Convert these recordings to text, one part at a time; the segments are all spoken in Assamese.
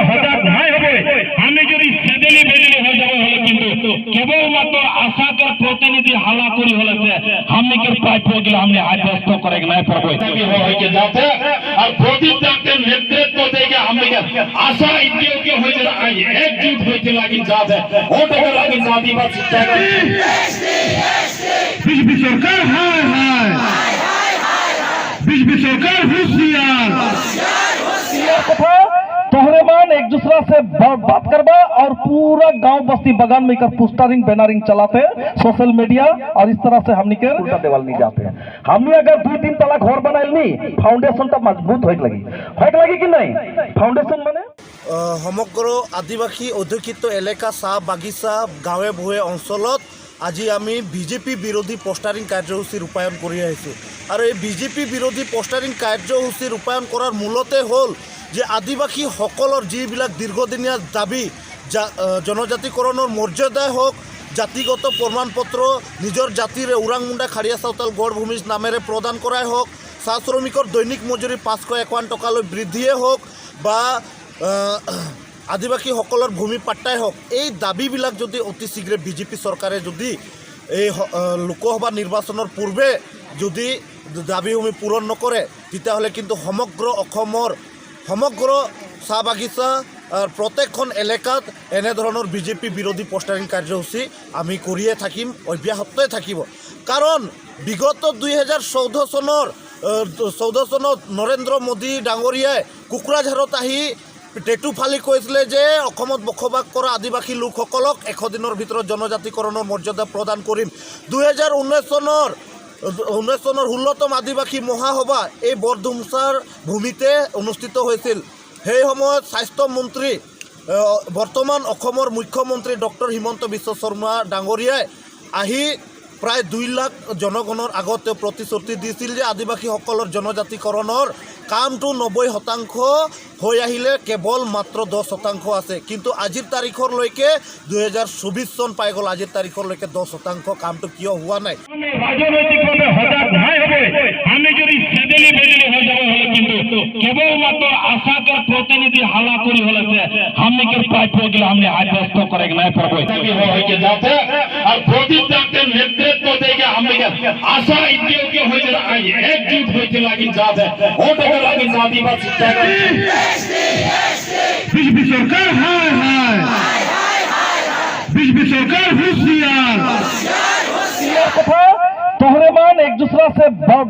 সজাগ নাই হবে আমি যদি সেদেলি বেদেলি হয়ে যাবো হলে কিন্তু কেবলমাত্র আশাকের প্রতিনিধি হালা করি হলেছে হামিকের প্রাপ্য গেলে আমি আশ্বস্ত করে নাই পারবো হয়ে যাতে আর প্রদীপ দাসের নেতৃত্ব থেকে হামিকের আশা ইতিকে হয়ে যায় একজুট হইতে লাগি যাতে ওটাকে লাগি আদিবাসী বিজেপি সরকার হায় হায় बीजेपी सरकार होशियार तोहरेमान एक दूसरा से बात करवा और पूरा गांव बस्ती बगान में कर पोस्टरिंग बैनरिंग चलाते सोशल मीडिया और इस तरह से हमने के उल्टा देवाल नहीं जाते हमने अगर 2-3 तला घर बनाइल नहीं फाउंडेशन तो मजबूत होइक लगी कि नहीं फाउंडेशन माने समग्र आदिवासी अध्यक्षित एलेका चाह बागिचा गाँवे भूए अंचলত আজি আমি বিজেপি বিৰোধী পোষ্টাৰিং কাৰ্যসূচী ৰূপায়ণ কৰি আহিছোঁ আৰু এই বিজেপি বিৰোধী পোষ্টাৰিং কাৰ্যসূচী ৰূপায়ণ কৰাৰ মূলতে হ'ল যে আদিবাসীসকলৰ যিবিলাক দীৰ্ঘদিনীয়া দাবী জনজাতিকৰণৰ মৰ্যাদাই হওক জাতিগত প্ৰমাণপত্ৰ নিজৰ জাতিৰ ওৰাং মুণ্ডা খাৰিয়া চাউতাল গড় ভূমি নামেৰে প্ৰদান কৰাই হওক চাহ শ্ৰমিকৰ দৈনিক মজুৰি 551 টকালৈ বৃদ্ধিয়ে হওক বা আদিবাসীসকলৰ ভূমি পাট্টাই হওক এই দাবীবিলাক যদি অতি শীঘ্ৰে বিজেপি চৰকাৰে যদি এই লোকসভা নিৰ্বাচনৰ পূৰ্বে যদি দাবীসমূহ পূৰণ নকৰে তেতিয়াহ'লে কিন্তু সমগ্ৰ অসমৰ সমগ্ৰ চাহ বাগিচা প্ৰত্যেকখন এলেকাত এনেধৰণৰ বিজেপি বিৰোধী পোষ্টাৰিং কাৰ্যসূচী আমি কৰিয়ে থাকিম অব্যাহতই থাকিব কাৰণ বিগত 2014 চনত নৰেন্দ্ৰ মোদী ডাঙৰীয়াই কোকৰাঝাৰত আহি টেটু ফালি কৈছিলে যে অসমত বসবাস কৰা আদিবাসী লোকসকলক 100 দিনৰ ভিতৰত জনজাতিকৰণৰ মৰ্যাদা প্ৰদান কৰিম 2019 চনৰ 16তম আদিবাসী মহাসভা এই বৰধুমচাৰ ভূমিতে অনুষ্ঠিত হৈছিল সেই সময়ত স্বাস্থ্য মন্ত্ৰী বৰ্তমান অসমৰ মুখ্যমন্ত্ৰী ডক্টৰ হিমন্ত বিশ্ব শৰ্মা ডাঙৰীয়াই আহি প্ৰায় 2 লাখ জনগণৰ আগতে প্ৰতিশ্ৰুতি দিছিল যে আদিবাসীসকলৰ জনজাতিকৰণৰ কামটো 90% হৈ আহিলে কেৱল মাত্ৰ 10% আছে কিন্তু আজিৰ তাৰিখলৈকে 2024 চন পাই গ'ল আজিৰ তাৰিখলৈকে 10% কামটো কিয় হোৱা নাই রাজনৈতিকভাবে সজাগ নাই হবে আমি যদি সেদেলি বেদেলি হয়ে যাবো হলে কিন্তু কেবলমাত্র আশাকের প্রতিনিধি হালা করি হলেছে হামিকের প্রাপ্য গেলে আমি আশ্বস্ত করে নাই পারবো হয়ে যাতে আর প্রদীপ দাসের নেতৃত্ব থেকে হামিকের আশা ইতিকে হয়ে যায় একজুট হইতে লাগি যাতে ওটাকে লাগি আদিবাসী बीजेपी सरकार हाय हाय बीजेपी सरकार होशियार तोहरेमान एक दूसरा से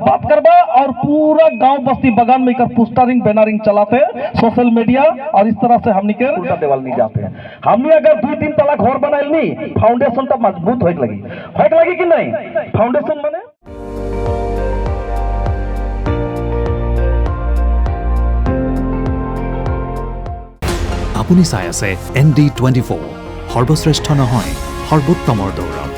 बात करवा और पूरा गांव बस्ती बगान में कर पोस्टरिंग बैनरिंग चलाते सोशल मीडिया और इस तरह से हमने के उल्टा देवाल नहीं जाते हमने अगर 2-3 तला घर बनाइल नहीं फाउंडेशन तो मजबूत होइक लगी कि नहीं फाउंडेशन माने আপুনি চাই আছে ND24 সৰ্বশ্ৰেষ্ঠ নহয় সৰ্বোত্তমৰ দৌৰত।